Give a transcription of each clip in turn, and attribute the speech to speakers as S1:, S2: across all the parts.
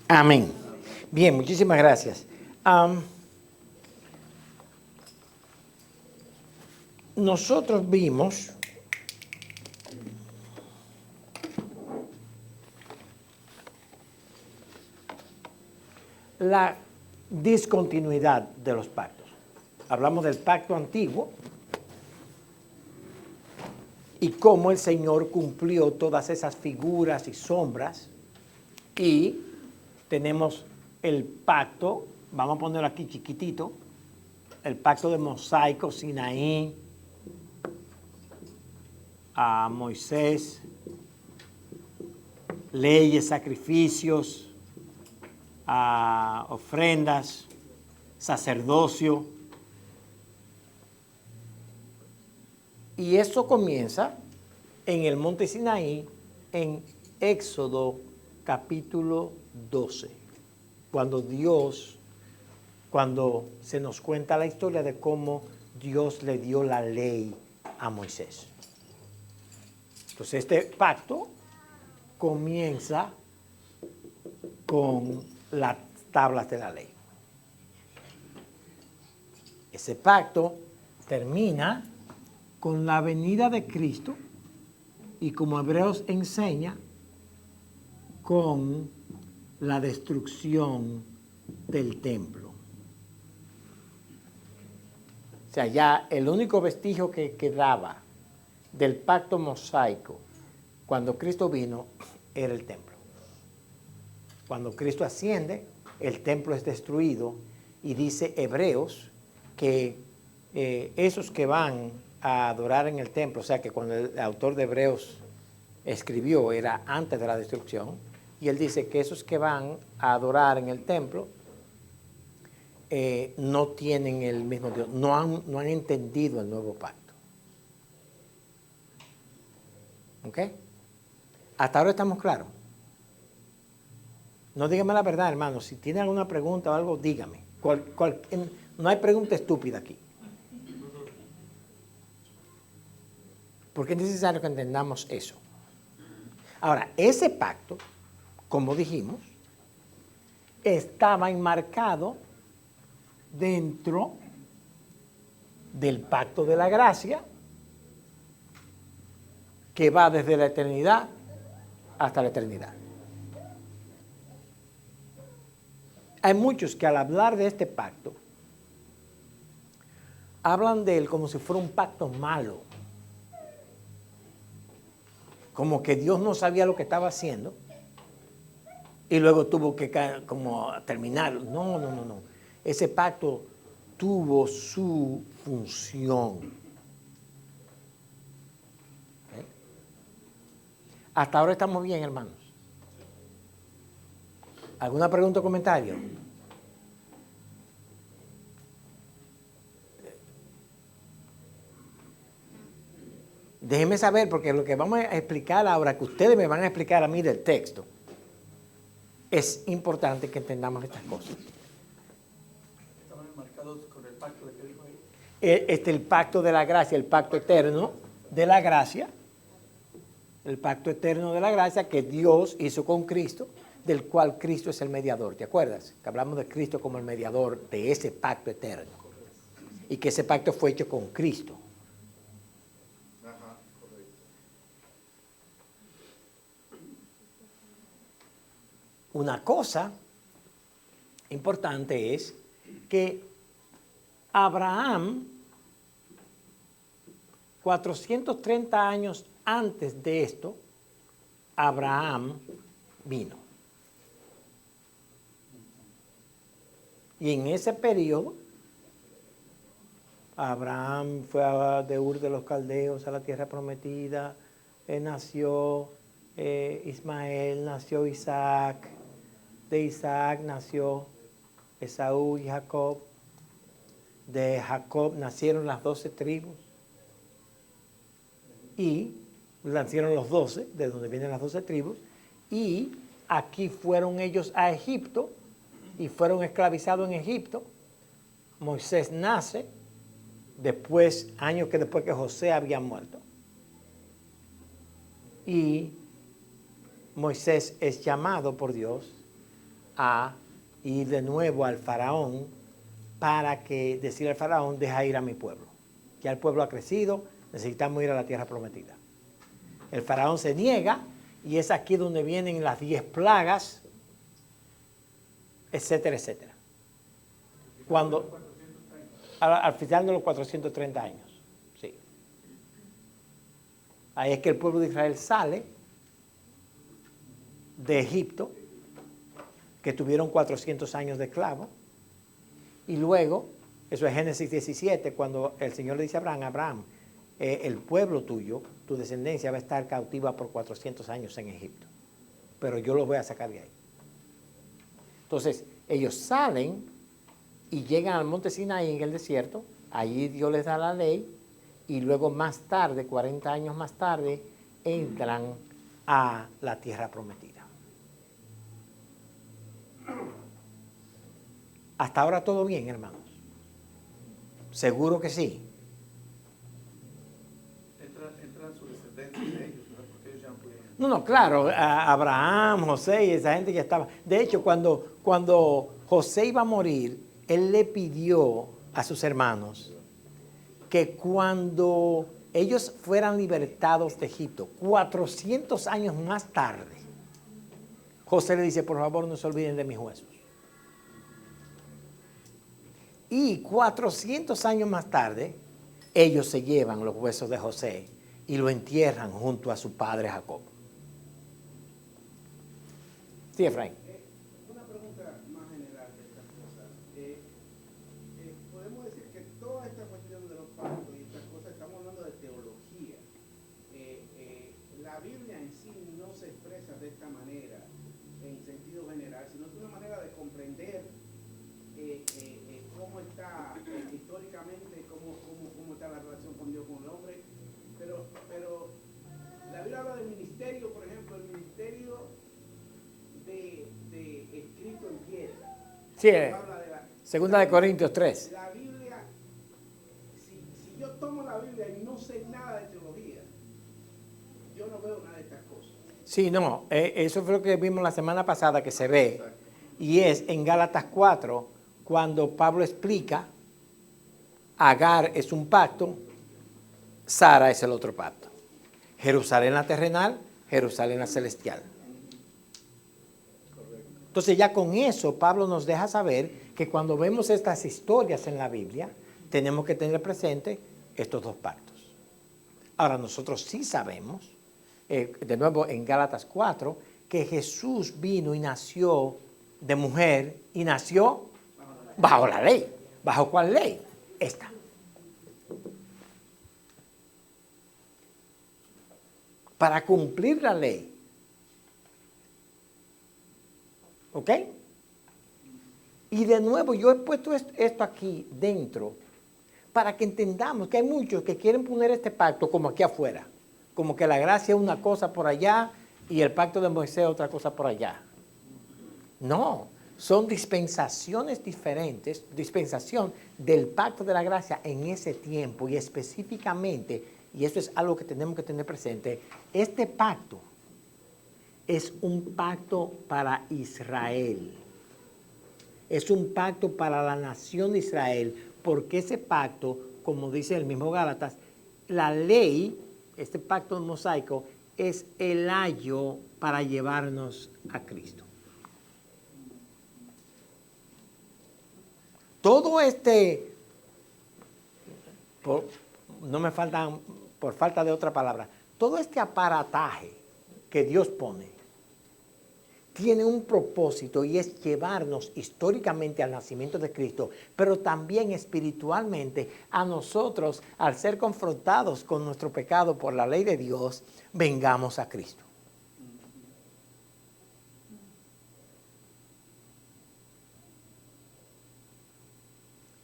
S1: Amén. Bien, muchísimas gracias. Nosotros vimos la discontinuidad de los pactos. Hablamos del pacto antiguo y cómo el Señor cumplió todas esas figuras y sombras. Y tenemos el pacto, vamos a ponerlo aquí chiquitito, el pacto de mosaico, Sinaí, a Moisés, leyes, sacrificios, ofrendas, sacerdocio. Y eso comienza en el monte Sinaí, en Éxodo capítulo 12, cuando se nos cuenta la historia de cómo Dios le dio la ley a Moisés. Entonces este pacto comienza con las tablas de la ley. Ese pacto termina con la venida de Cristo y, como Hebreos enseña, con la destrucción del templo. O sea, ya el único vestigio que quedaba del pacto mosaico cuando Cristo vino era el templo. Cuando Cristo asciende, el templo es destruido y dice Hebreos que esos que van a adorar en el templo, o sea que cuando el autor de Hebreos escribió era antes de la destrucción, y él dice que esos que van a adorar en el templo no tienen el mismo Dios, no han entendido el nuevo pacto. ¿Ok? Hasta ahora estamos claros. No dígame la verdad, hermano. Si tiene alguna pregunta o algo, dígame. No hay pregunta estúpida aquí. Porque es necesario que entendamos eso. Ahora, ese pacto, como dijimos, estaba enmarcado dentro del pacto de la gracia, que va desde la eternidad hasta la eternidad. Hay muchos que al hablar de este pacto, hablan de él como si fuera un pacto malo. Como que Dios no sabía lo que estaba haciendo y luego tuvo que como terminarlo. No. Ese pacto tuvo su función. ¿Eh? Hasta ahora estamos bien, hermanos. ¿Alguna pregunta o comentario? Déjenme saber, porque lo que vamos a explicar ahora, que ustedes me van a explicar a mí del texto, es importante que entendamos estas cosas.
S2: ¿Estaban enmarcados con el pacto de que dijo ahí?
S1: El pacto de la gracia, el pacto eterno de la gracia, el pacto eterno de la gracia que Dios hizo con Cristo, del cual Cristo es el mediador. ¿Te acuerdas? Que hablamos de Cristo como el mediador de ese pacto eterno. Y que ese pacto fue hecho con Cristo. Una cosa importante es que Abraham, 430 años antes de esto, Abraham vino. Y en ese periodo, Abraham fue de Ur de los Caldeos a la tierra prometida, nació Ismael, nació Isaac, de Isaac nació Esaú y Jacob, de Jacob nacieron las 12 tribus y nacieron los 12, de donde vienen las 12 tribus, y aquí fueron ellos a Egipto y fueron esclavizados en Egipto. Moisés nace años después que José había muerto. Y Moisés es llamado por Dios a ir de nuevo al faraón para que decirle al faraón, deja ir a mi pueblo. Ya el pueblo ha crecido, necesitamos ir a la tierra prometida. El faraón se niega y es aquí donde vienen las 10 plagas, etcétera, etcétera. Cuando, al final de los 430 años. Sí. Ahí es que el pueblo de Israel sale de Egipto, que tuvieron 400 años de esclavo, y luego, eso es Génesis 17, cuando el Señor le dice a Abraham, Abraham, el pueblo tuyo, tu descendencia va a estar cautiva por 400 años en Egipto, pero yo los voy a sacar de ahí. Entonces, ellos salen y llegan al monte Sinaí en el desierto, allí Dios les da la ley, y luego más tarde, 40 años más tarde, entran a la tierra prometida. Hasta ahora todo bien, hermanos. Seguro que sí.
S2: Entra su descendencia de ellos, ¿verdad? Porque ellos ya no pudieron.
S1: No, claro, Abraham, José y esa gente ya estaba. De hecho, cuando José iba a morir, él le pidió a sus hermanos que cuando ellos fueran libertados de Egipto, 400 años más tarde, José le dice, por favor, no se olviden de mis huesos. Y 400 años más tarde, ellos se llevan los huesos de José y lo entierran junto a su padre Jacob. Sí, Efraín.
S3: Una pregunta más general de estas cosas. Podemos decir que toda esta cuestión de los pactos y estas cosas, estamos hablando de teología. La Biblia en sí no se expresa de esta manera en sentido general, sino de una manera de comprender cómo está históricamente, cómo está la relación con Dios, con el hombre. Pero la Biblia habla del ministerio, por ejemplo, el ministerio de escrito en piedra.
S1: Sí,
S3: Habla de
S1: segunda de Corintios 3.
S3: La Biblia, si yo tomo la Biblia y no sé nada de teología, yo no veo nada de estas cosas.
S1: Sí, no, eso fue lo que vimos la semana pasada que se ve. Y es en Gálatas 4, cuando Pablo explica, Agar es un pacto, Sara es el otro pacto. Jerusalén la terrenal, Jerusalén la celestial. Entonces ya con eso Pablo nos deja saber que cuando vemos estas historias en la Biblia, tenemos que tener presente estos dos pactos. Ahora nosotros sí sabemos, de nuevo en Gálatas 4, que Jesús vino y nació de mujer y nació bajo la ley. ¿Bajo cuál ley? Esta. Para cumplir la ley. ¿Ok? Y de nuevo yo he puesto esto aquí dentro para que entendamos que hay muchos que quieren poner este pacto como aquí afuera. Como que la gracia es una cosa por allá y el pacto de Moisés es otra cosa por allá. No, son dispensaciones diferentes, dispensación del pacto de la gracia en ese tiempo y específicamente, y eso es algo que tenemos que tener presente, este pacto es un pacto para Israel. Es un pacto para la nación de Israel, porque ese pacto, como dice el mismo Gálatas, la ley, este pacto mosaico, es el ayo para llevarnos a Cristo. Todo no me faltan, por falta de otra palabra, todo este aparataje que Dios pone, tiene un propósito y es llevarnos históricamente al nacimiento de Cristo, pero también espiritualmente a nosotros, al ser confrontados con nuestro pecado por la ley de Dios, vengamos a Cristo.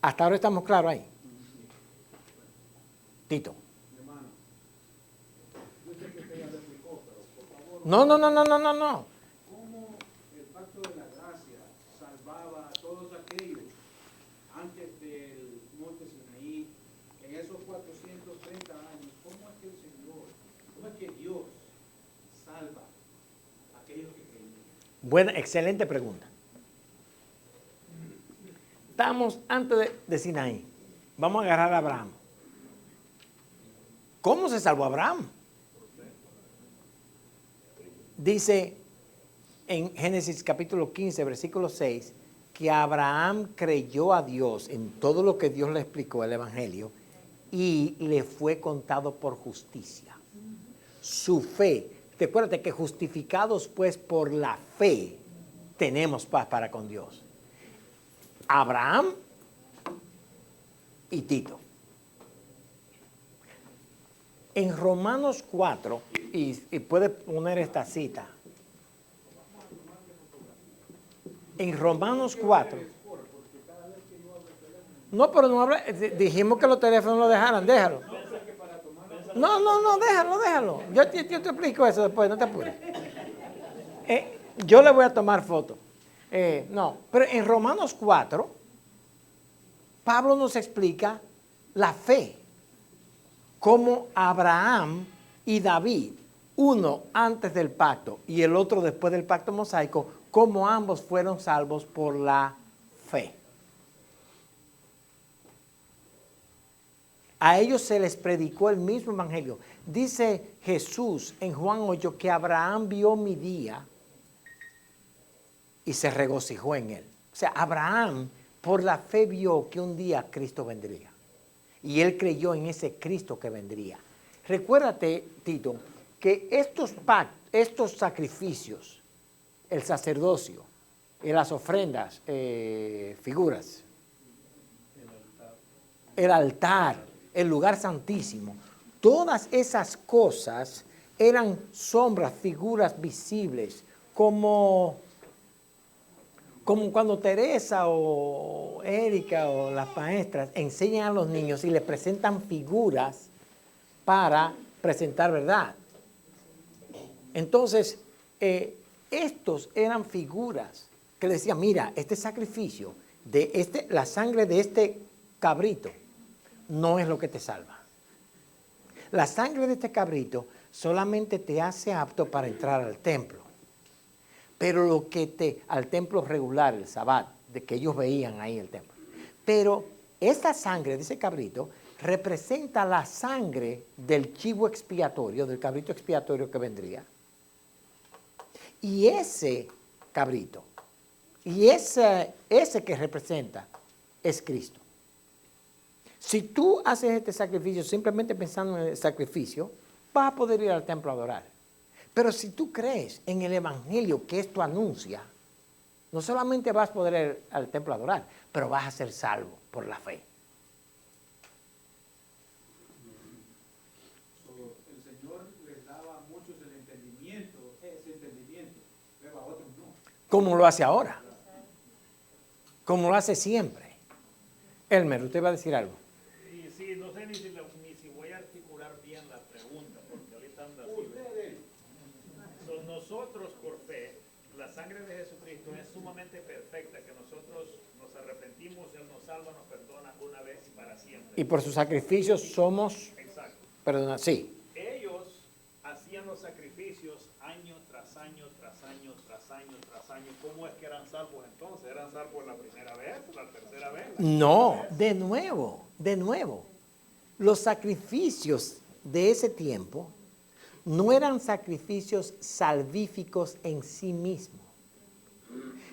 S1: Hasta ahora estamos claros ahí. Tito.
S3: Hermano, yo sé que usted ya lo explicó, pero por favor.
S1: No.
S3: ¿Cómo el pacto de la gracia salvaba a todos aquellos antes del monte Sinaí, en esos 430 años? ¿Cómo es que el Señor, cómo es que Dios salva a aquellos que creen?
S1: Buena, excelente pregunta. Estamos antes de Sinaí. Vamos a agarrar a Abraham. ¿Cómo se salvó Abraham? Dice en Génesis capítulo 15, versículo 6, que Abraham creyó a Dios en todo lo que Dios le explicó el Evangelio y le fue contado por justicia. Su fe. Recuérdate que justificados pues por la fe tenemos paz para con Dios. Abraham y Tito. En Romanos 4, y puede poner esta cita. En Romanos 4. No, pero no habla. Dijimos que los teléfonos lo dejaran, déjalo. No, déjalo. Yo te explico eso después, no te apures. Yo le voy a tomar foto. No, pero en Romanos 4, Pablo nos explica la fe. Cómo Abraham y David, uno antes del pacto y el otro después del pacto mosaico, cómo ambos fueron salvos por la fe. A ellos se les predicó el mismo evangelio. Dice Jesús en Juan 8 que Abraham vio mi día y se regocijó en él. O sea, Abraham por la fe vio que un día Cristo vendría. Y él creyó en ese Cristo que vendría. Recuérdate, Tito, que estos sacrificios, el sacerdocio, las ofrendas, figuras, el altar, el lugar santísimo, todas esas cosas eran sombras, figuras visibles, como cuando Teresa o Erika o las maestras enseñan a los niños y les presentan figuras para presentar verdad. Entonces, estos eran figuras que le decían, mira, este sacrificio, la sangre de este cabrito no es lo que te salva. La sangre de este cabrito solamente te hace apto para entrar al templo. Pero al templo regular, el Sabbat, de que ellos veían ahí el templo. Pero esa sangre de ese cabrito representa la sangre del chivo expiatorio, del cabrito expiatorio que vendría. Y ese cabrito, y ese que representa, es Cristo. Si tú haces este sacrificio simplemente pensando en el sacrificio, vas a poder ir al templo a adorar. Pero si tú crees en el evangelio que esto anuncia, no solamente vas a poder ir al templo a adorar, pero vas a ser salvo por la fe.
S3: El Señor les daba a muchos ese entendimiento, pero a otros no.
S1: Como lo hace ahora. Como lo hace siempre. Elmer, usted va a decir algo.
S4: Sí, no sé ni si voy a articular bien la pregunta, porque ahorita anda así. Nosotros por fe, la sangre de Jesucristo es sumamente perfecta, que nosotros nos arrepentimos, Él nos salva, nos perdona una vez y para siempre.
S1: Y por sus sacrificios somos...
S4: Exacto.
S1: Perdona, sí.
S4: Ellos hacían los sacrificios año tras año, tras año, tras año, tras año. ¿Cómo es que eran salvos entonces? ¿Eran salvos la primera vez, la tercera vez?
S1: No, de nuevo. Los sacrificios de ese tiempo no eran sacrificios salvíficos en sí mismos,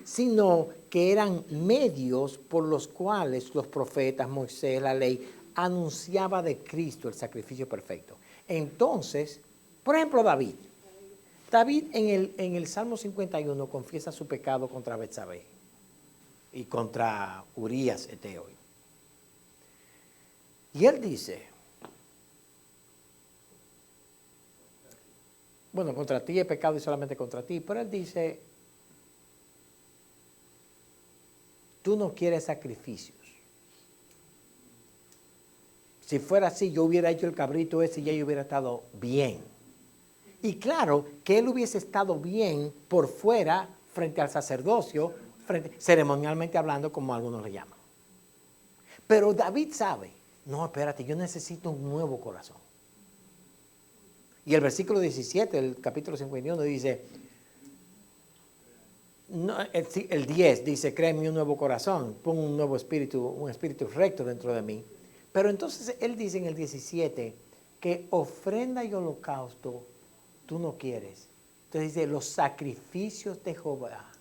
S1: sino que eran medios por los cuales los profetas, Moisés, la ley, anunciaba de Cristo el sacrificio perfecto. Entonces, por ejemplo, David en el Salmo 51 confiesa su pecado contra Betsabé y contra Urías Eteo. Y él dice, bueno, contra ti he pecado y solamente contra ti, pero él dice, tú no quieres sacrificios. Si fuera así, yo hubiera hecho el cabrito ese y ya yo hubiera estado bien. Y claro, que él hubiese estado bien por fuera, frente al sacerdocio, ceremonialmente hablando, como algunos le llaman. Pero David sabe, no, espérate, yo necesito un nuevo corazón. Y el versículo 17 del capítulo 51 dice, No, el 10 dice, crea en mí un nuevo corazón, pon un espíritu recto dentro de mí. Pero entonces él dice en el 17 que ofrenda y holocausto tú no quieres. Entonces dice, los sacrificios de Jehová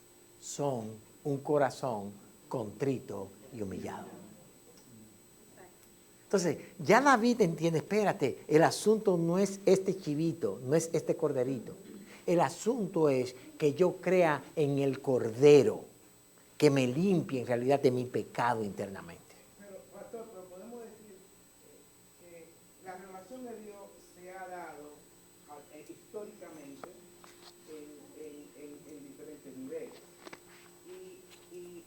S1: son un corazón contrito y humillado. Entonces, ya David entiende, espérate, el asunto no es este chivito, no es este corderito. El asunto es que yo crea en el cordero, que me limpie en realidad de mi pecado internamente.
S3: Pero, pastor, pero podemos decir que la revelación de Dios se ha dado históricamente en diferentes niveles. Y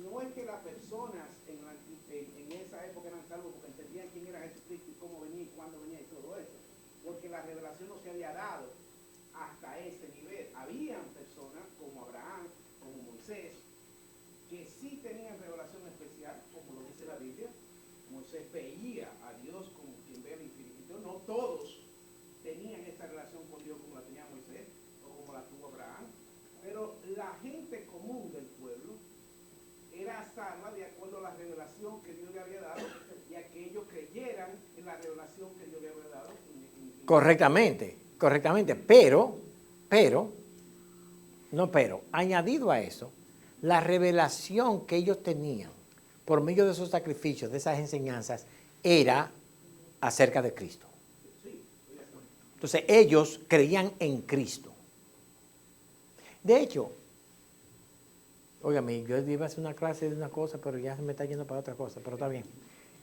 S3: no es que las personas en esa época eran salvos porque entendían quién era Jesucristo y cómo venía y cuándo venía y todo eso. Porque la revelación no se había dado hasta ese nivel. Habían personas como Abraham, como Moisés, que sí tenían revelación especial, como lo dice la Biblia. Moisés veía a Dios como quien ve al infinito. No todos tenían esa relación con Dios como la tenía Moisés o como la tuvo Abraham. Pero la gente común del pueblo era salva de acuerdo a la revelación que Dios le había dado y a que ellos creyeran en la revelación que Dios le había dado.
S1: Correctamente, pero, añadido a eso, la revelación que ellos tenían por medio de esos sacrificios, de esas enseñanzas, era acerca de Cristo. Entonces ellos creían en Cristo. De hecho, óigame, yo iba a hacer una clase de una cosa, pero ya se me está yendo para otra cosa, pero está bien.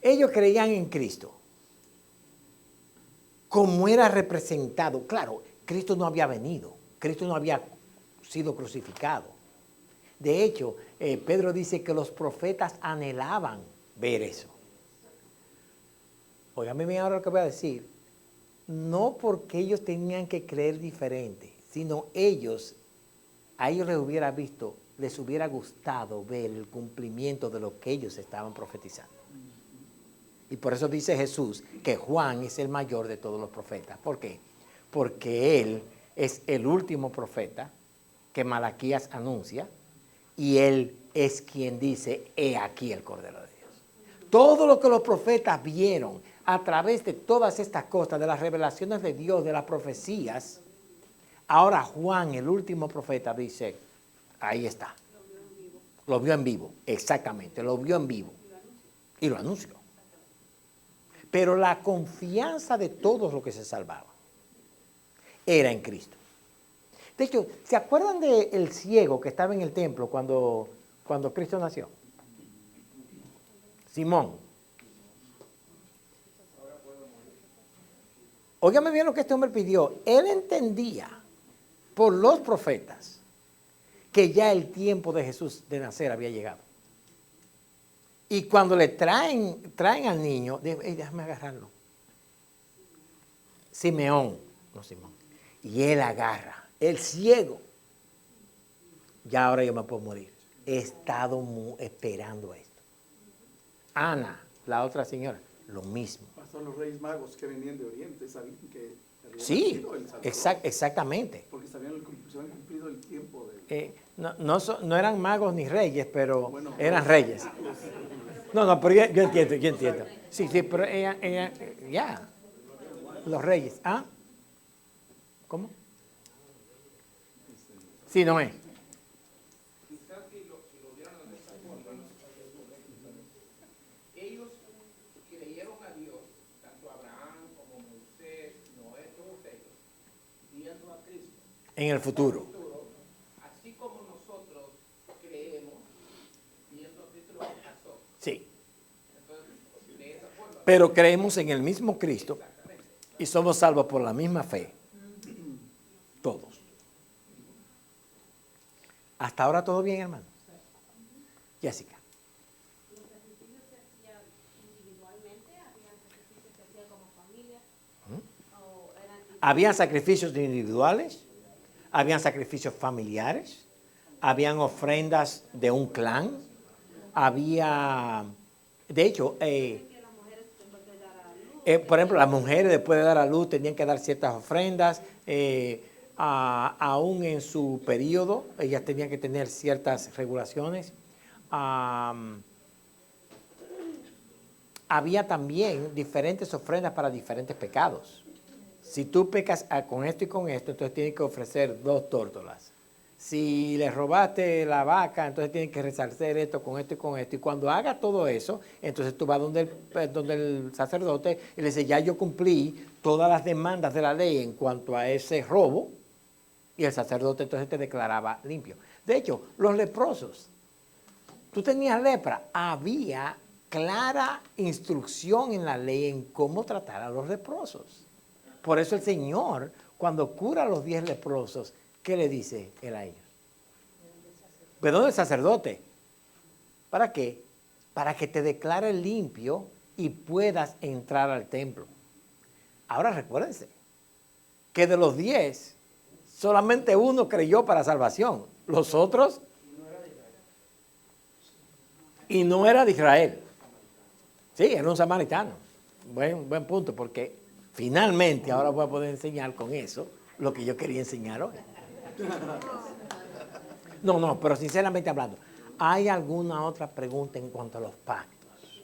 S1: Ellos creían en Cristo. Como era representado, claro, Cristo no había venido, Cristo no había sido crucificado. De hecho, Pedro dice que los profetas anhelaban ver eso. Óigame bien ahora lo que voy a decir. No porque ellos tenían que creer diferente, sino a ellos les hubiera gustado ver el cumplimiento de lo que ellos estaban profetizando. Y por eso dice Jesús que Juan es el mayor de todos los profetas. ¿Por qué? Porque él es el último profeta que Malaquías anuncia y él es quien dice, he aquí el Cordero de Dios. Todo lo que los profetas vieron a través de todas estas cosas, de las revelaciones de Dios, de las profecías, ahora Juan, el último profeta, dice, ahí está. Lo vio en vivo, exactamente, lo vio en vivo y lo anunció. Pero la confianza de todos los que se salvaban era en Cristo. De hecho, ¿se acuerdan del ciego que estaba en el templo cuando Cristo nació? Simón. Óigame bien lo que este hombre pidió. Él entendía por los profetas que ya el tiempo de Jesús de nacer había llegado. Y cuando le traen al niño, déjame agarrarlo. Simeón, no Simón. Y él agarra, el ciego. Ya ahora yo me puedo morir. He estado esperando esto. Ana, la otra señora, lo mismo.
S2: Pastor, los reyes magos que venían de Oriente sabían que había
S1: Sí,
S2: nacido el Salvador,
S1: exactamente.
S2: porque se habían cumplido el tiempo de...
S1: No eran magos ni reyes, pero
S2: Bueno,
S1: eran reyes. No, pero yo entiendo. Sí, pero ya. Los reyes. ¿Ah? ¿Cómo? Sí, no es.
S3: Quizás si lo vieron de esa forma, ellos creyeron a Dios, tanto Abraham como Moisés, Noé, todos ellos, viendo a Cristo.
S1: En el futuro.
S3: Así como nosotros creemos, viendo a Cristo lo que pasó.
S1: Sí.
S3: Entonces, de esa forma.
S1: Pero creemos en el mismo Cristo y somos salvos por la misma fe. Todos. Hasta ahora todo bien, hermano. Jessica.
S5: ¿Los sacrificios se hacían individualmente? ¿Habían sacrificios que hacían como familia? ¿O eran
S1: Habían sacrificios individuales, habían sacrificios familiares, habían ofrendas de un clan, había, de hecho,
S5: que las mujeres después de dar a luz?
S1: por ejemplo, las mujeres después de dar a luz tenían que dar ciertas ofrendas, aún en su periodo, ellas tenían que tener ciertas regulaciones. Había también diferentes ofrendas para diferentes pecados. Si tú pecas con esto y con esto, entonces tienes que ofrecer 2 tórtolas. Si le robaste la vaca, entonces tienes que resarcer esto con esto y con esto. Y cuando haga todo eso, entonces tú vas donde el sacerdote y le dices, ya yo cumplí todas las demandas de la ley en cuanto a ese robo. Y el sacerdote entonces te declaraba limpio. De hecho, los leprosos, tú tenías lepra, había clara instrucción en la ley en cómo tratar a los leprosos. Por eso el Señor, cuando cura a los 10 leprosos, ¿qué le dice él a ellos? Perdón, el sacerdote. ¿Para qué? Para que te declare limpio y puedas entrar al templo. Ahora recuérdense que de los 10, solamente uno creyó para salvación. Los otros, y no era de Israel. Sí, era un samaritano. Buen punto, porque finalmente ahora voy a poder enseñar con eso lo que yo quería enseñar hoy. No, pero sinceramente hablando, ¿hay alguna otra pregunta en cuanto a los pactos?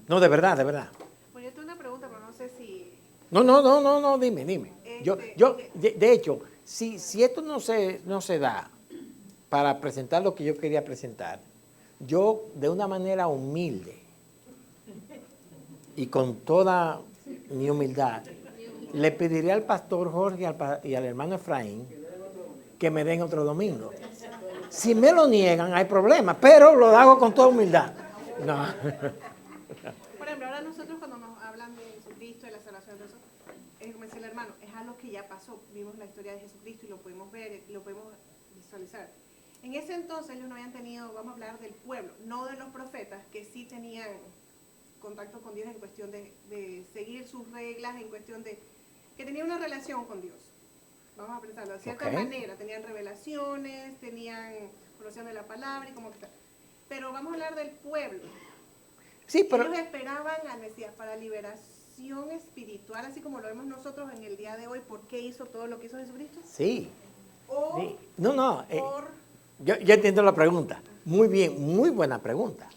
S1: No, de verdad.
S6: Pues yo tengo una pregunta, pero no sé si...
S1: No, dime. De hecho, si esto no se da para presentar lo que yo quería presentar, yo de una manera humilde y con toda mi humildad, le pediré al pastor Jorge y al hermano Efraín que me den otro domingo. Si me lo niegan, hay problema, pero lo hago con toda humildad. No.
S6: Por ejemplo, ahora nosotros cuando nos hablan de Jesucristo, de la salvación de eso, es como decía el hermano, es algo que ya pasó. Vimos la historia de Jesucristo y lo podemos ver, lo podemos visualizar. En ese entonces ellos no habían tenido, vamos a hablar del pueblo, no de los profetas, que sí tenían contacto con Dios en cuestión de seguir sus reglas, en cuestión de que tenían una relación con Dios. Vamos a pensarlo de cierta manera, tenían revelaciones, conocían de la palabra y como que tal. Pero vamos a hablar del pueblo.
S1: Sí, pero
S6: ellos esperaban al Mesías para liberación espiritual, así como lo vemos nosotros en el día de hoy. ¿Por qué hizo todo lo que hizo Jesucristo?
S1: sí.
S6: O
S1: Sí. Yo entiendo la pregunta. Muy bien, muy buena pregunta.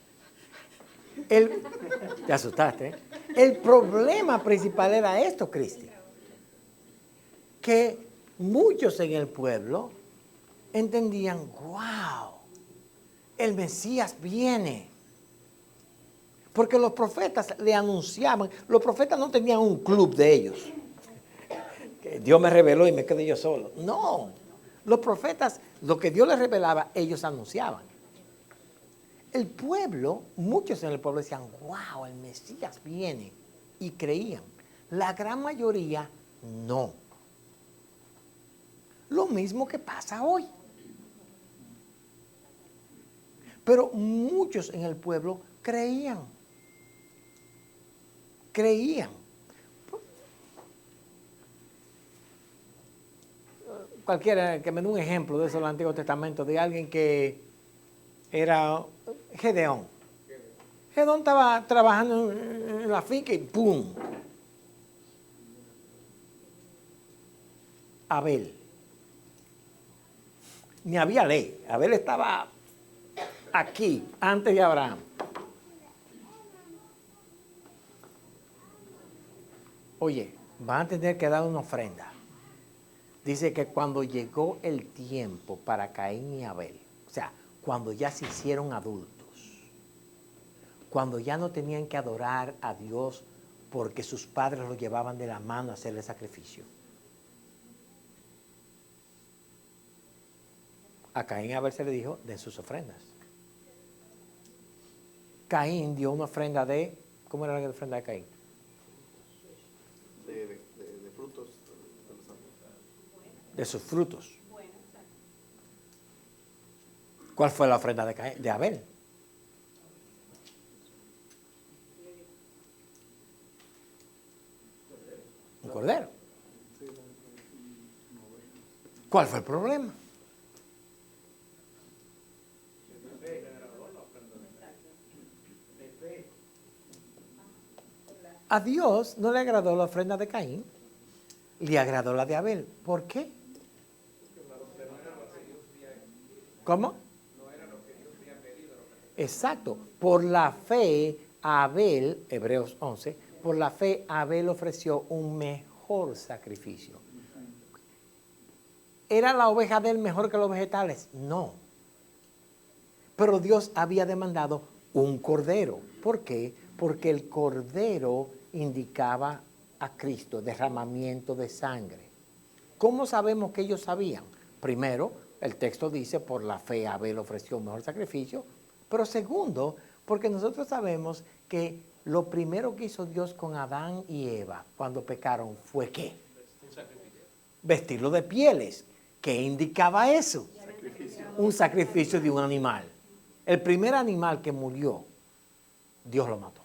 S1: Te asustaste, ¿eh? El problema principal era esto, Cristian. Que muchos en el pueblo entendían, wow, el Mesías viene. Porque los profetas le anunciaban, los profetas no tenían un club de ellos. Que Dios me reveló y me quedé yo solo. No, los profetas, lo que Dios les revelaba, ellos anunciaban. El pueblo, muchos en el pueblo decían, wow, el Mesías viene. Y creían. La gran mayoría, no. Lo mismo que pasa hoy. Pero muchos en el pueblo creían. Cualquiera que me dé un ejemplo de eso del Antiguo Testamento, de alguien que era Gedeón. Gedeón estaba trabajando en la finca y ¡pum! Abel. Ni había ley. Abel estaba aquí, antes de Abraham. Oye, van a tener que dar una ofrenda. Dice que cuando llegó el tiempo para Caín y Abel, o sea, cuando ya se hicieron adultos, cuando ya no tenían que adorar a Dios porque sus padres los llevaban de la mano a hacerle sacrificio, a Caín y Abel se le dijo, den sus ofrendas. Caín dio una ofrenda de, ¿cómo era la ofrenda de Caín?
S2: De frutos de los árboles.
S1: De sus frutos. ¿Cuál fue la ofrenda de Abel? Un cordero. ¿Cuál fue el problema? A Dios no le agradó la ofrenda de Caín, le agradó la de Abel. ¿Por qué? ¿Cómo? Exacto. Por la fe, Abel, Hebreos 11, por la fe Abel ofreció un mejor sacrificio. ¿Era la oveja de él mejor que los vegetales? No. Pero Dios había demandado un cordero. ¿Por qué? Porque el cordero indicaba a Cristo, derramamiento de sangre. ¿Cómo sabemos que ellos sabían? Primero, el texto dice, por la fe Abel ofreció un mejor sacrificio. Pero segundo, porque nosotros sabemos que lo primero que hizo Dios con Adán y Eva cuando pecaron fue ¿qué? Vestirlo de pieles. ¿Qué indicaba eso? Un sacrificio de un animal. El primer animal que murió, Dios lo mató.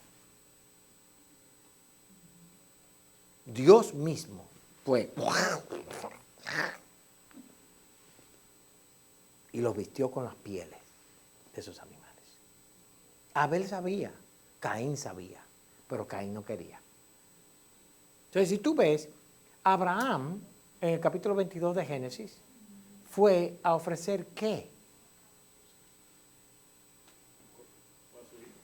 S1: Dios mismo fue y los vistió con las pieles de esos animales. Abel sabía, Caín sabía, pero Caín no quería. Entonces, si tú ves, Abraham, en el capítulo 22 de Génesis, fue a ofrecer ¿qué?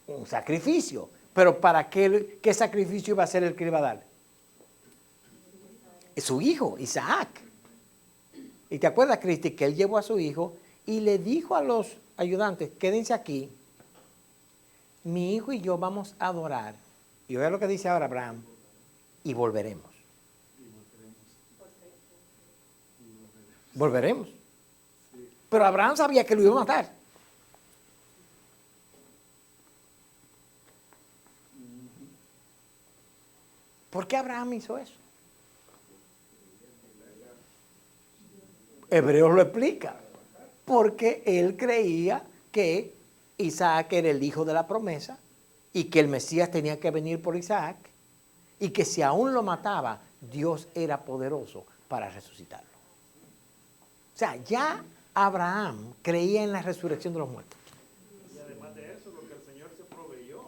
S1: Un sacrificio. Pero ¿para qué sacrificio iba a ser el que le iba a dar? Su hijo, Isaac. Y te acuerdas, Cristi, que él llevó a su hijo y le dijo a los ayudantes, quédense aquí, mi hijo y yo vamos a adorar. Y oiga lo que dice ahora Abraham, y volveremos. Volveremos. Pero Abraham sabía que lo iba a matar. ¿Por qué Abraham hizo eso? Hebreos lo explica. Porque él creía que Isaac era el hijo de la promesa y que el Mesías tenía que venir por Isaac y que si aún lo mataba, Dios era poderoso para resucitarlo. O sea, ya Abraham creía en la resurrección de los muertos.
S4: Y además de eso, lo que el Señor se proveyó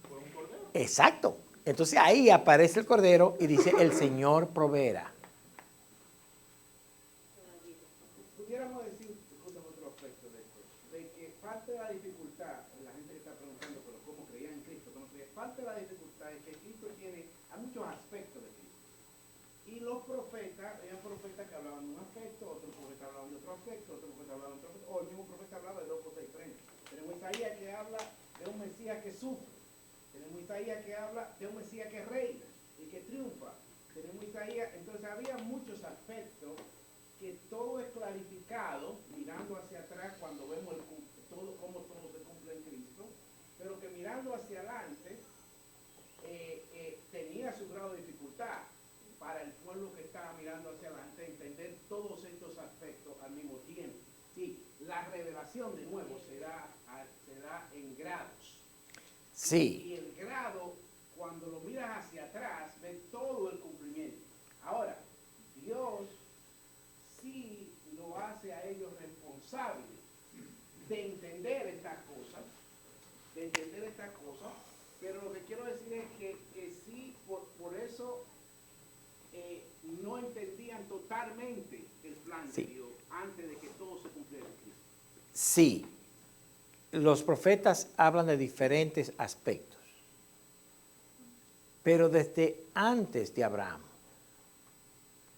S4: fue un cordero.
S1: Exacto. Entonces ahí aparece el cordero y dice, el Señor proveerá.
S3: Pudiéramos decir, escúchame otro aspecto de esto, de que parte de la dificultad, la gente que está preguntando, pero cómo creían en Cristo, cómo creían, parte de la dificultad es que Cristo tiene, hay muchos aspectos de Cristo. Y los profetas, había profetas que hablaban de un aspecto, otros profetas hablaban de otro aspecto, otros profetas hablaban de otro aspecto, o el mismo profeta hablaba de dos cosas diferentes. Tenemos Isaías que habla de un Mesías que sufre, tenemos Isaías que habla de un Mesías que reina y que triunfa, tenemos Isaías, entonces había muchos aspectos que todo es clarificado mirando hacia atrás cuando vemos cómo todo se cumple en Cristo, pero que mirando hacia adelante tenía su grado de dificultad para el pueblo que estaba mirando hacia adelante, entender todos estos aspectos al mismo tiempo. Sí, la revelación de nuevo se da en grados.
S1: Sí.
S3: Y el grado, cuando lo miras hacia atrás, ves todo el cumplimiento. Ahora, Dios sí lo hace a ellos responsables de entender estas cosas, pero lo que quiero decir es que sí, por eso no entendían totalmente el plan de Dios antes de que todo se cumpliera en Cristo.
S1: Sí, los profetas hablan de diferentes aspectos, pero desde antes de Abraham,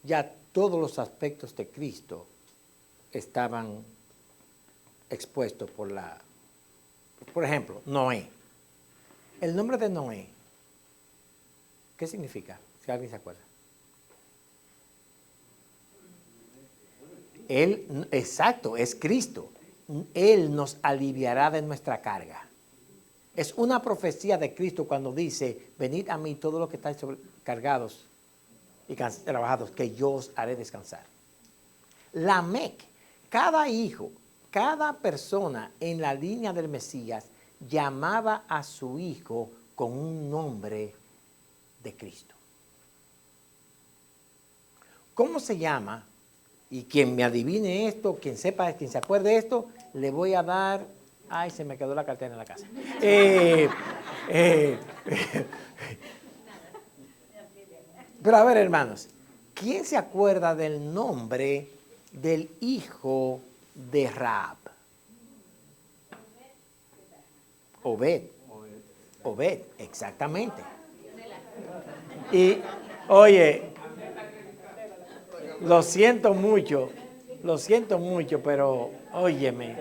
S1: ya todos los aspectos de Cristo estaban expuestos por ejemplo, Noé. El nombre de Noé, ¿qué significa? Si alguien se acuerda. Él, exacto, es Cristo. Él nos aliviará de nuestra carga. Es una profecía de Cristo cuando dice, venid a mí todos los que estáis cargados y trabajados, que yo os haré descansar. Lamec, cada hijo, cada persona en la línea del Mesías llamaba a su hijo con un nombre de Cristo. ¿Cómo se llama? Y quien me adivine esto, quien sepa, quien se acuerde de esto, le voy a dar... Ay, se me quedó la cartera en la casa. Pero a ver, hermanos, ¿quién se acuerda del nombre del hijo de Raab? Obed. Obed, exactamente. Y, oye, lo siento mucho, pero óyeme.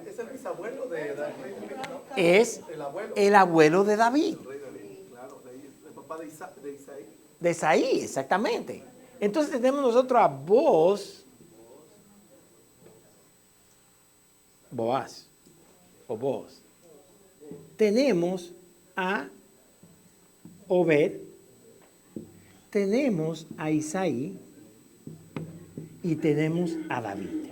S2: Es el bisabuelo de David.
S1: Es
S2: El abuelo.
S1: el abuelo de David.
S2: El rey David, claro, el papá de Isaí.
S1: De Isaí, exactamente. Entonces tenemos nosotros a Boaz, o Boaz. Tenemos a Obed, tenemos a Isaí y tenemos a David.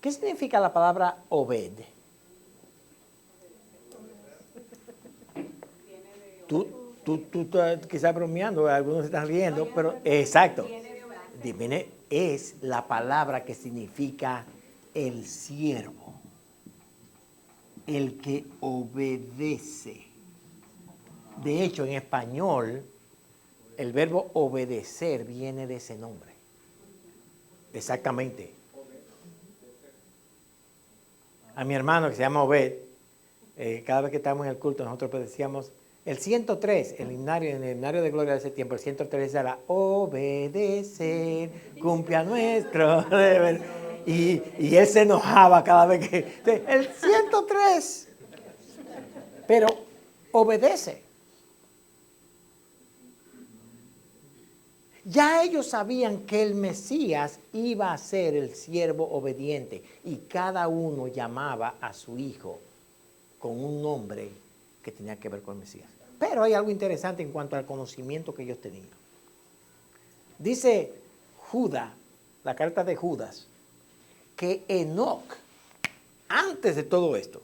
S1: ¿Qué significa la palabra Obed? Tú estás quizás bromeando, algunos están riendo, pero exacto. Viene, es la palabra que significa el siervo, el que obedece. De hecho, en español, el verbo obedecer viene de ese nombre. Exactamente. A mi hermano que se llama Obed, cada vez que estamos en el culto, nosotros pues decíamos el 103, en el himnario de gloria de ese tiempo, el 103 era obedecer, cumple a nuestro deber. Y él se enojaba cada vez que... El 103. Pero obedece. Ya ellos sabían que el Mesías iba a ser el siervo obediente y cada uno llamaba a su hijo con un nombre que tenía que ver con el Mesías. Pero hay algo interesante en cuanto al conocimiento que ellos tenían. Dice Judas, la carta de Judas, que Enoc, antes de todo esto,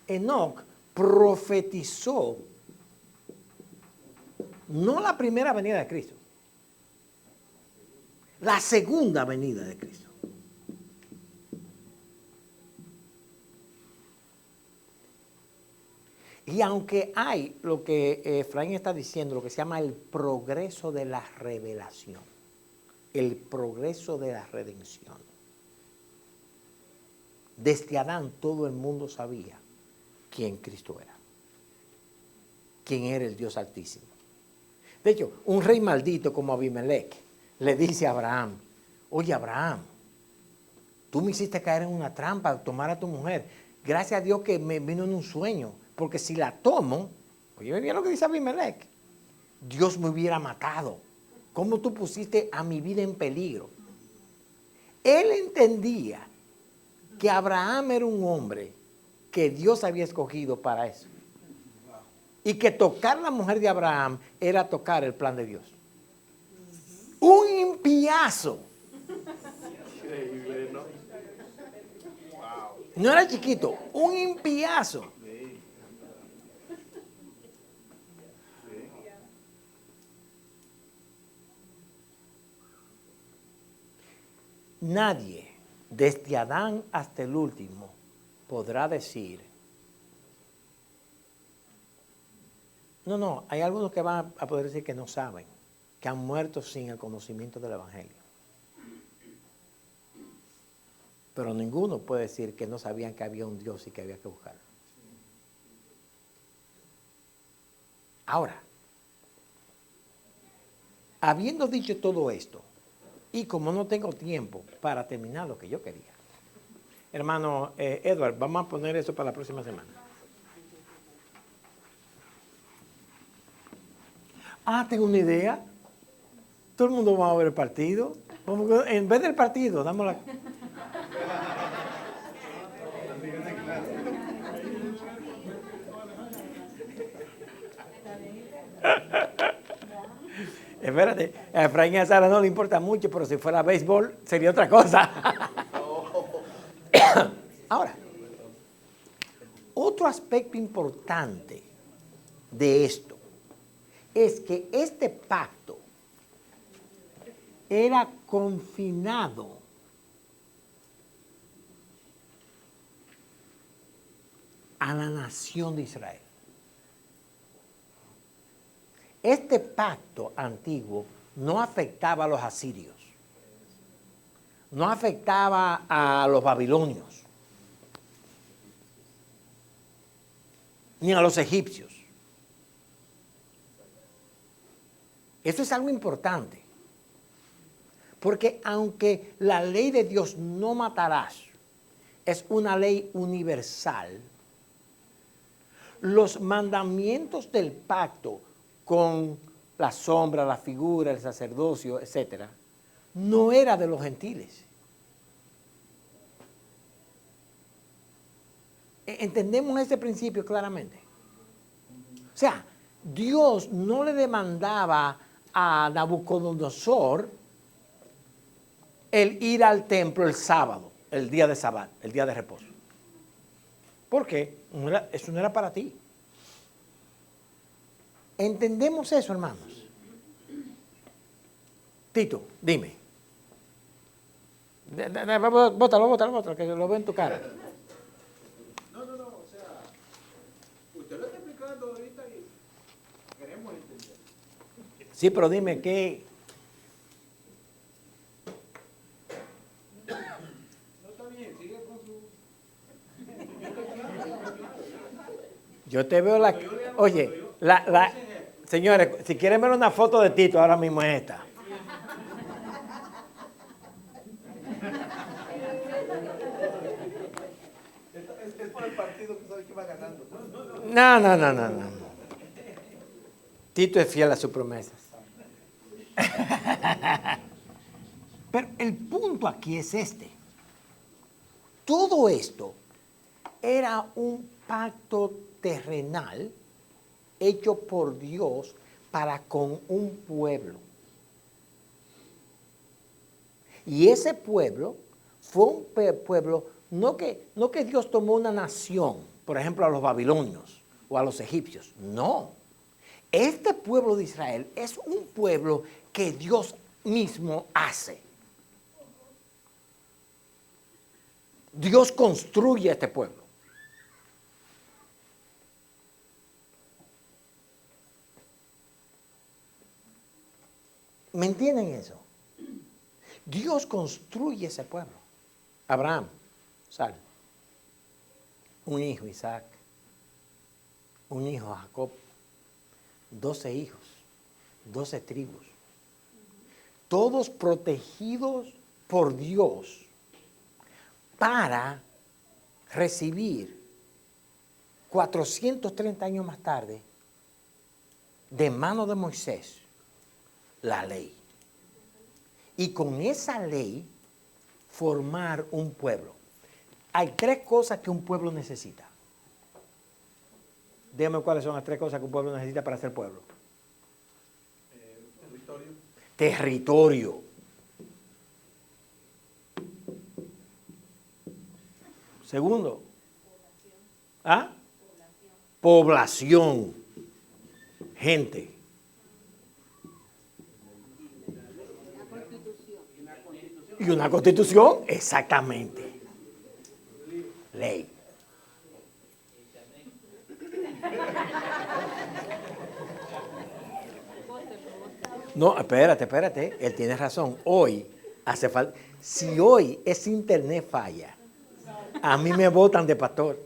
S1: Enoc profetizó no la primera venida de Cristo, la segunda venida de Cristo. Y aunque hay lo que Efraín está diciendo, lo que se llama el progreso de la revelación, el progreso de la redención. Desde Adán todo el mundo sabía quién Cristo era, quién era el Dios Altísimo. De hecho, un rey maldito como Abimelech le dice a Abraham, oye Abraham, tú me hiciste caer en una trampa, tomar a tu mujer. Gracias a Dios que me vino en un sueño, porque si la tomo, oye bien lo que dice Abimelech, Dios me hubiera matado. ¿Cómo tú pusiste a mi vida en peligro? Él entendía que Abraham era un hombre que Dios había escogido para eso. Y que tocar la mujer de Abraham era tocar el plan de Dios. Un impiazo.
S2: Increíble, ¿no?
S1: No era chiquito, un impiazo. Nadie, desde Adán hasta el último, podrá decir, no, hay algunos que van a poder decir que no saben, que han muerto sin el conocimiento del Evangelio. Pero ninguno puede decir que no sabían que había un Dios y que había que buscarlo. Ahora, habiendo dicho todo esto, y como no tengo tiempo para terminar lo que yo quería, hermano Edward, vamos a poner eso para la próxima semana. Tengo una idea. Todo el mundo va a ver el partido. En vez del partido, damos la... Espérate, a Efraín y a Sara no le importa mucho, pero si fuera béisbol sería otra cosa. Ahora, otro aspecto importante de esto es que este pacto era confinado a la nación de Israel. Este pacto antiguo no afectaba a los asirios, no afectaba a los babilonios, ni a los egipcios. Eso es algo importante, porque aunque la ley de Dios no matarás es una ley universal, los mandamientos del pacto con la sombra, la figura, el sacerdocio, etc., no era de los gentiles. ¿Entendemos ese principio claramente? O sea, Dios no le demandaba a Nabucodonosor el ir al templo el sábado, el día de Sabbat, el día de reposo. ¿Por qué? Eso no era para ti. ¿Entendemos eso, hermanos? Tito, dime. Bótalo, que lo veo en tu cara.
S3: No, o sea, usted lo está explicando ahorita y queremos entender.
S1: Sí, pero dime qué.
S3: No está bien, sigue con su...
S1: Yo te veo la... Oye, señores, si quieren ver una foto de Tito, ahora mismo es esta.
S2: Es por el partido que sabe que va ganando.
S1: No. Tito es fiel a sus promesas. Pero el punto aquí es este. Todo esto era un pacto terrenal hecho por Dios para con un pueblo. Y ese pueblo fue un pueblo, no que Dios tomó una nación, por ejemplo a los babilonios o a los egipcios, no. Este pueblo de Israel es un pueblo que Dios mismo hace. Dios construye este pueblo. ¿Me entienden eso? Dios construye ese pueblo. Abraham, sal. Un hijo, Isaac. Un hijo, Jacob. 12 hijos. 12 tribus. Todos protegidos por Dios para recibir 430 años más tarde de mano de Moisés la ley. Y con esa ley formar un pueblo. Hay 3 cosas que un pueblo necesita. Dígame cuáles son las 3 cosas que un pueblo necesita para ser pueblo.
S2: Territorio.
S1: Territorio. Segundo. ¿Ah? Población. Gente. Y una constitución, exactamente. Ley. No, espérate. Él tiene razón. Hoy hace falta. Si hoy ese internet falla, a mí me botan de pastor.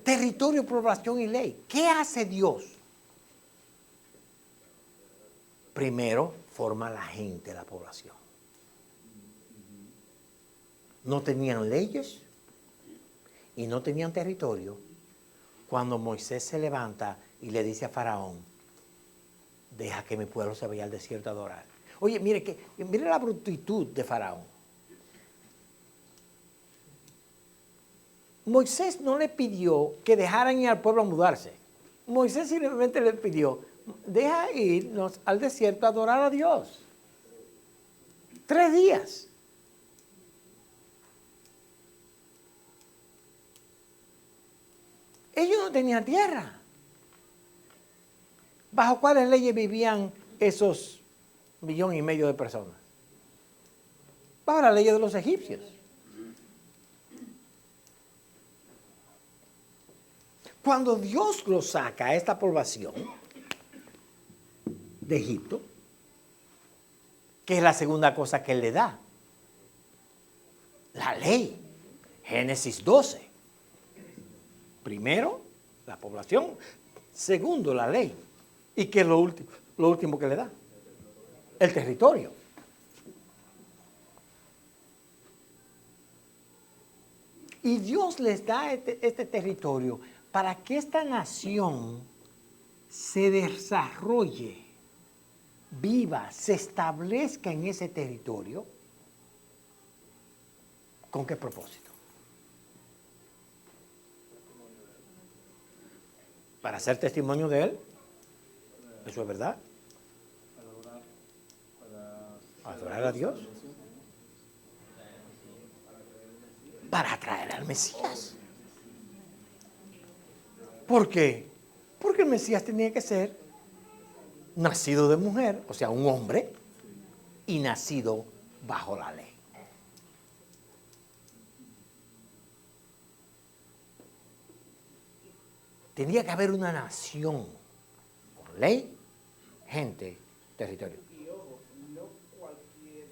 S1: Territorio, población y ley. ¿Qué hace Dios? Primero, forma la gente, la población. No tenían leyes y no tenían territorio. Cuando Moisés se levanta y le dice a Faraón, deja que mi pueblo se vaya al desierto a adorar. Oye, mire la brutitud de Faraón. Moisés no le pidió que dejaran ir al pueblo a mudarse. Moisés simplemente le pidió, deja irnos al desierto a adorar a Dios. 3 días. Ellos no tenían tierra. ¿Bajo cuáles leyes vivían esos 1,5 millones de personas? Bajo la ley de los egipcios. Cuando Dios lo saca a esta población de Egipto, ¿qué es la segunda cosa que Él le da? La ley. Génesis 12. Primero, la población. Segundo, la ley. ¿Y qué es lo último que le da? El territorio. Y Dios les da este territorio para que esta nación se desarrolle, viva, se establezca en ese territorio. ¿Con qué propósito? Para hacer testimonio de Él. Eso es verdad. Adorar a Dios. Para atraer al Mesías. ¿Por qué? Porque el Mesías tenía que ser nacido de mujer, o sea, un hombre, y nacido bajo la ley. Tenía que haber una nación con ley, gente, territorio.
S3: Y ojo, no cualquier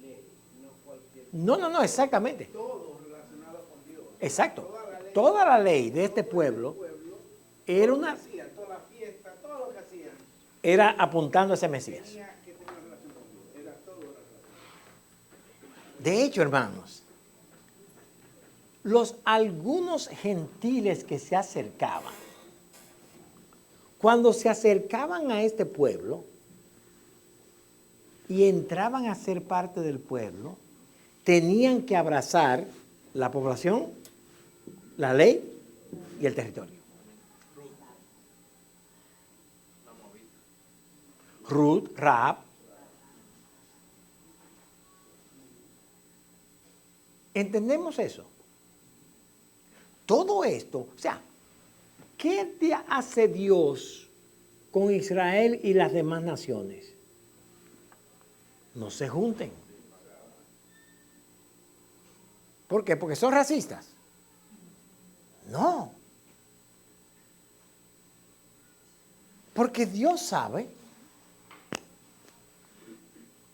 S3: ley, no cualquier...
S1: No, exactamente.
S3: Todo relacionado con Dios.
S1: Exacto. Toda la ley de este pueblo era una...
S3: Toda la fiesta, todo lo que hacían,
S1: era apuntando a ese Mesías.
S3: tenía que tener relación con Dios. Era todo relacionado.
S1: De hecho, hermanos, algunos gentiles que se acercaban, cuando se acercaban a este pueblo y entraban a ser parte del pueblo, tenían que abrazar la población, la ley y el territorio. Ruth, Rahab. ¿Entendemos eso? Todo esto, o sea, ¿qué hace Dios con Israel y las demás naciones? No se junten. ¿Por qué? Porque son racistas. No. Porque Dios sabe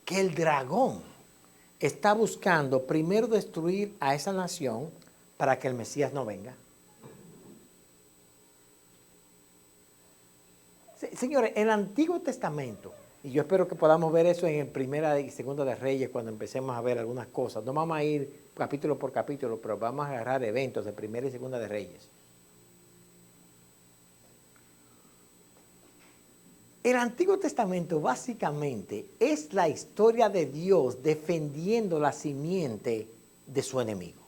S1: que el dragón está buscando primero destruir a esa nación para que el Mesías no venga. Señores, el Antiguo Testamento, y yo espero que podamos ver eso en Primera y Segunda de Reyes cuando empecemos a ver algunas cosas. No vamos a ir capítulo por capítulo, pero vamos a agarrar eventos de Primera y Segunda de Reyes. El Antiguo Testamento básicamente es la historia de Dios defendiendo la simiente de su enemigo.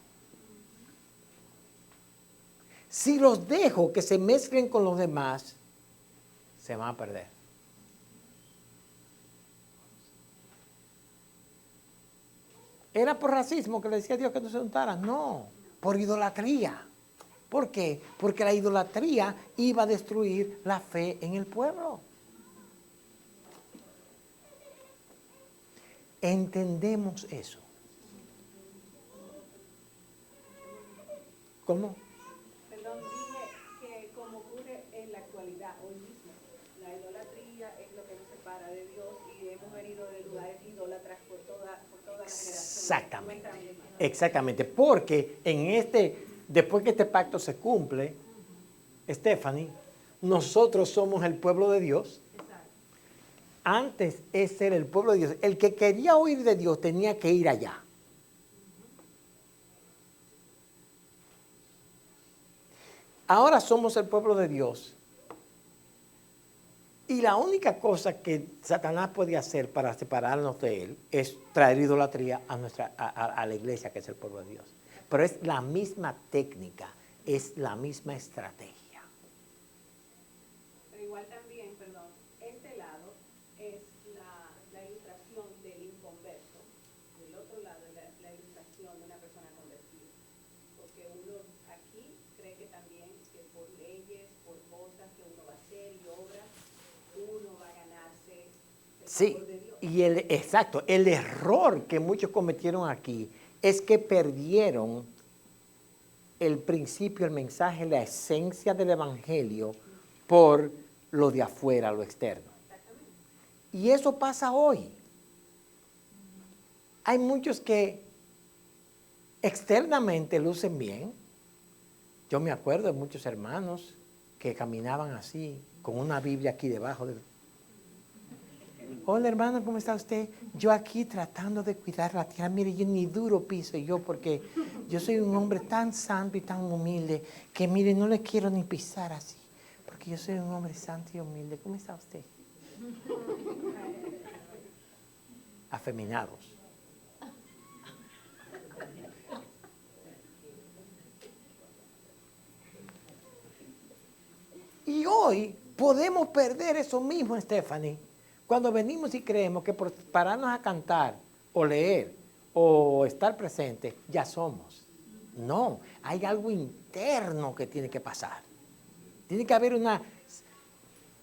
S1: Si los dejo que se mezclen con los demás, se van a perder. ¿Era por racismo que le decía a Dios que no se juntaran? No, por idolatría. ¿Por qué? Porque la idolatría iba a destruir la fe en el pueblo. ¿Entendemos eso? ¿Cómo?
S6: Perdón, dije que como ocurre en la actualidad, hoy mismo, la idolatría es lo que nos separa de Dios y hemos venido de lugares idólatras por toda la generación.
S1: Exactamente, porque después que este pacto se cumple, Stephanie, nosotros somos el pueblo de Dios. Antes es ser el pueblo de Dios. El que quería oír de Dios tenía que ir allá. Ahora somos el pueblo de Dios. Y la única cosa que Satanás puede hacer para separarnos de él es traer idolatría a la iglesia, que es el pueblo de Dios. Pero es la misma técnica, es la misma estrategia.
S6: Pero igual también, perdón, este lado es la ilustración del inconverso, del otro lado es la ilustración de una persona convertida. Porque uno aquí cree que también que por leyes, por cosas que uno va a hacer y obras, uno va a ganarse el favor de Dios.
S1: Y exacto, el error que muchos cometieron aquí es que perdieron el principio, el mensaje, la esencia del evangelio por lo de afuera, lo externo. Y eso pasa hoy. Hay muchos que externamente lucen bien. Yo me acuerdo de muchos hermanos que caminaban así, con una Biblia aquí debajo del... Hola hermano, ¿cómo está usted? Yo aquí tratando de cuidar la tierra. Mire, yo ni duro piso yo porque yo soy un hombre tan santo y tan humilde que mire, no le quiero ni pisar así. Porque yo soy un hombre santo y humilde. ¿Cómo está usted? Afeminados. Y hoy podemos perder eso mismo, Stephanie, cuando venimos y creemos que por pararnos a cantar o leer o estar presente, ya somos. No, hay algo interno que tiene que pasar. Tiene que haber una...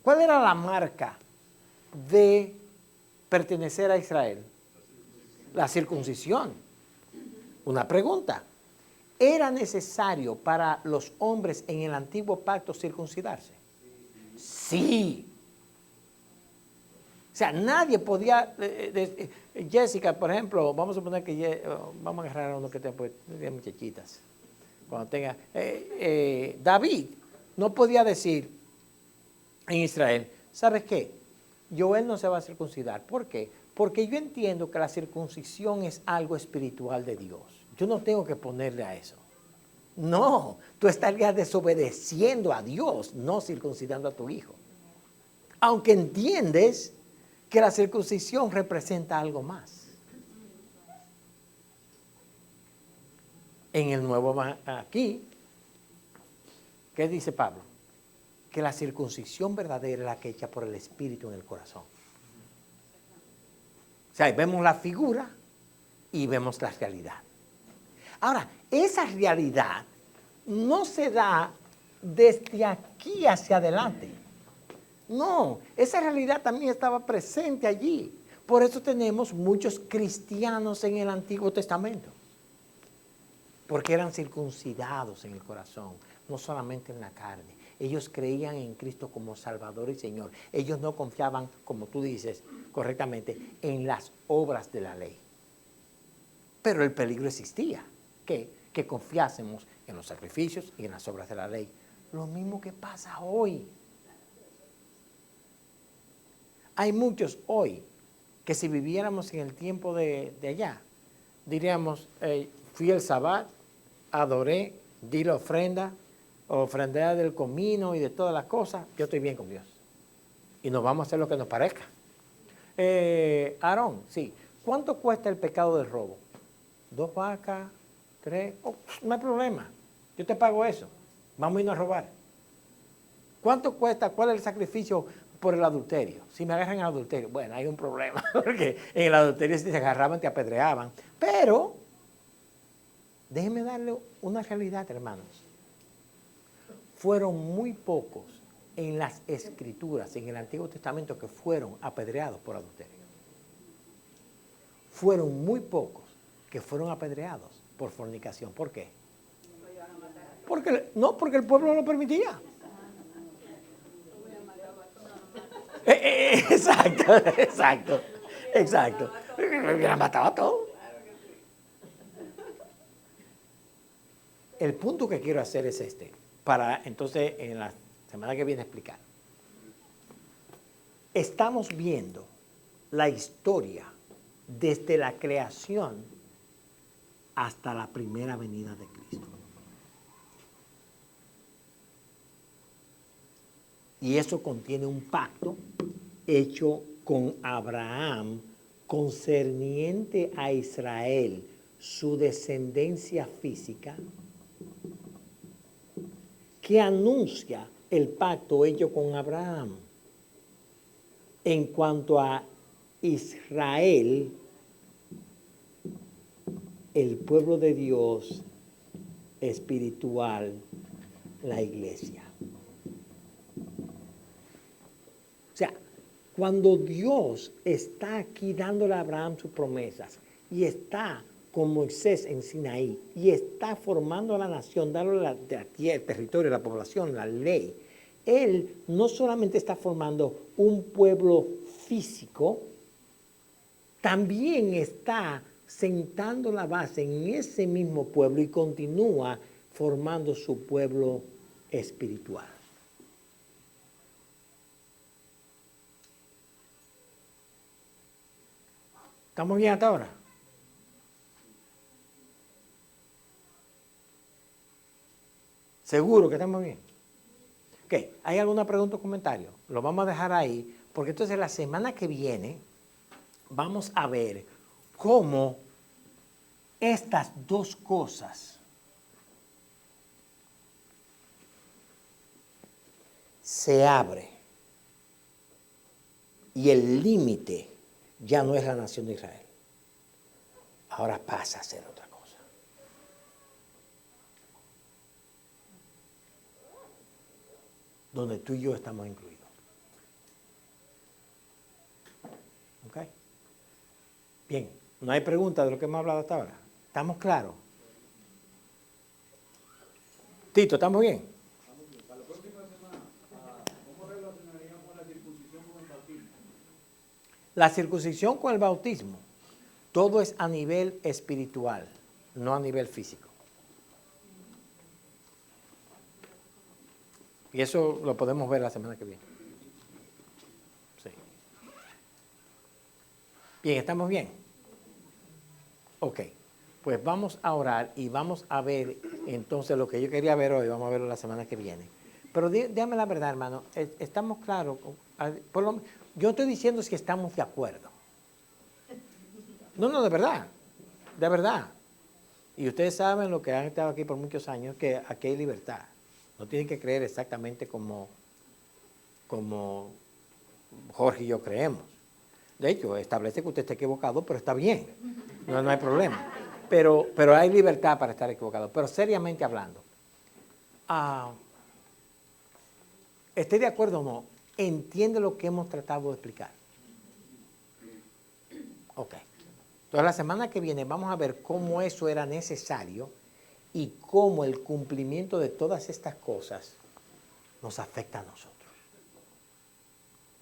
S1: ¿Cuál era la marca de pertenecer a Israel? La circuncisión. Una pregunta. ¿Era necesario para los hombres en el antiguo pacto circuncidarse? Sí. O sea, nadie podía... Jessica, por ejemplo, vamos a suponer que... vamos a agarrar a uno que tenga muchachitas. Cuando tenga... David no podía decir en Israel, ¿sabes qué? Joel no se va a circuncidar. ¿Por qué? Porque yo entiendo que la circuncisión es algo espiritual de Dios. Yo no tengo que ponerle a eso. No, tú estarías desobedeciendo a Dios, no circuncidando a tu hijo. Aunque entiendes que la circuncisión representa algo más. En el nuevo aquí, ¿qué dice Pablo? Que la circuncisión verdadera es la que echa por el Espíritu en el corazón. O sea, vemos la figura y vemos la realidad. Ahora, esa realidad no se da desde aquí hacia adelante. No, esa realidad también estaba presente allí. Por eso tenemos muchos cristianos en el Antiguo Testamento. Porque eran circuncidados en el corazón, no solamente en la carne. Ellos creían en Cristo como Salvador y Señor. Ellos no confiaban, como tú dices correctamente, en las obras de la ley. Pero el peligro existía, que confiásemos en los sacrificios y en las obras de la ley. Lo mismo que pasa hoy. Hay muchos hoy que si viviéramos en el tiempo de allá, diríamos, fui el Sabbat, adoré, di la ofrenda, ofrendé del comino y de todas las cosas, yo estoy bien con Dios. Y nos vamos a hacer lo que nos parezca. Aarón, sí. ¿Cuánto cuesta el pecado del robo? 2 vacas, 3, no hay problema. Yo te pago eso. Vamos a irnos a robar. ¿Cuánto cuesta? ¿Cuál es el sacrificio por el adulterio? Si me agarran en adulterio, bueno, hay un problema, porque en el adulterio si te agarraban te apedreaban. Pero, déjenme darle una realidad, hermanos. Fueron muy pocos en las Escrituras, en el Antiguo Testamento, que fueron apedreados por adulterio. Fueron muy pocos que fueron apedreados por fornicación. ¿Por qué? Porque el pueblo lo permitía. Exacto. Hubieran matado a todos. El punto que quiero hacer es este, para entonces en la semana que viene explicar. Estamos viendo la historia desde la creación hasta la primera venida de Cristo. Y eso contiene un pacto hecho con Abraham concerniente a Israel, su descendencia física, que anuncia el pacto hecho con Abraham en cuanto a Israel, el pueblo de Dios espiritual, la iglesia. O sea, cuando Dios está aquí dándole a Abraham sus promesas y está con Moisés en Sinaí y está formando a la nación, dándole el territorio, la población, la ley, Él no solamente está formando un pueblo físico, también está sentando la base en ese mismo pueblo y continúa formando su pueblo espiritual. ¿Estamos bien hasta ahora? ¿Seguro que estamos bien? Ok, ¿hay alguna pregunta o comentario? Lo vamos a dejar ahí, porque entonces la semana que viene vamos a ver cómo estas dos cosas se abren y el límite ya no es la nación de Israel. Ahora pasa a ser otra cosa. Donde tú y yo estamos incluidos. ¿Ok? Bien, no hay pregunta de lo que hemos hablado hasta ahora. ¿Estamos claros? Tito, ¿estamos bien?
S3: Para la próxima semana, ¿cómo relacionaríamos la circuncisión con el bautismo?
S1: La circuncisión con el bautismo, todo es a nivel espiritual, no a nivel físico. Y eso lo podemos ver la semana que viene. Sí. Bien, ¿estamos bien? Ok, pues vamos a orar y vamos a ver entonces lo que yo quería ver hoy, vamos a verlo la semana que viene. Pero dígame la verdad, hermano, estamos claros, yo estoy diciendo si estamos de acuerdo. No, de verdad, de verdad. Y ustedes saben lo que han estado aquí por muchos años, que aquí hay libertad. No tienen que creer exactamente como Jorge y yo creemos. De hecho, establece que usted está equivocado, pero está bien. No hay problema. Pero hay libertad para estar equivocado. Pero seriamente hablando, ¿esté de acuerdo o no? ¿Entiende lo que hemos tratado de explicar? Ok. Entonces la semana que viene vamos a ver cómo eso era necesario y cómo el cumplimiento de todas estas cosas nos afecta a nosotros.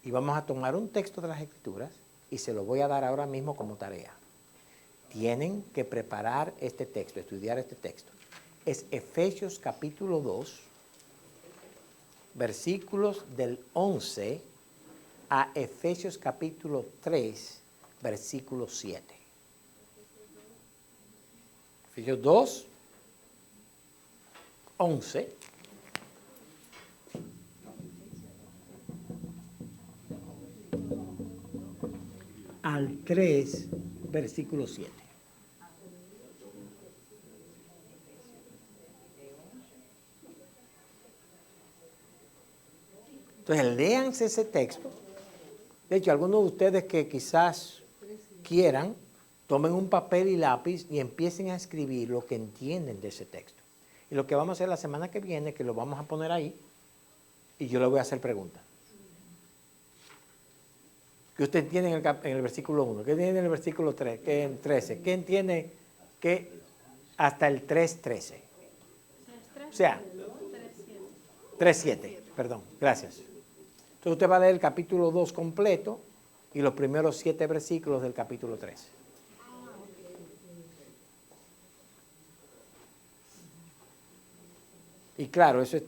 S1: Y vamos a tomar un texto de las Escrituras y se lo voy a dar ahora mismo como tarea. Tienen que preparar este texto, estudiar este texto. Es Efesios capítulo 2, versículos del 11 a Efesios capítulo 3, versículo 7. Efesios 2, 11 al 3, versículo 7. Entonces, léanse ese texto. De hecho, algunos de ustedes que quizás quieran, tomen un papel y lápiz y empiecen a escribir lo que entienden de ese texto. Y lo que vamos a hacer la semana que viene, que lo vamos a poner ahí, y yo le voy a hacer preguntas. ¿Qué usted entiende en el versículo 1? ¿Qué entiende en el versículo 3? ¿Qué en 13? ¿Qué entiende hasta el 3.13? O sea, 3.7, perdón, gracias. Entonces usted va a leer el capítulo 2 completo y los primeros 7 versículos del capítulo 3. Y claro, eso está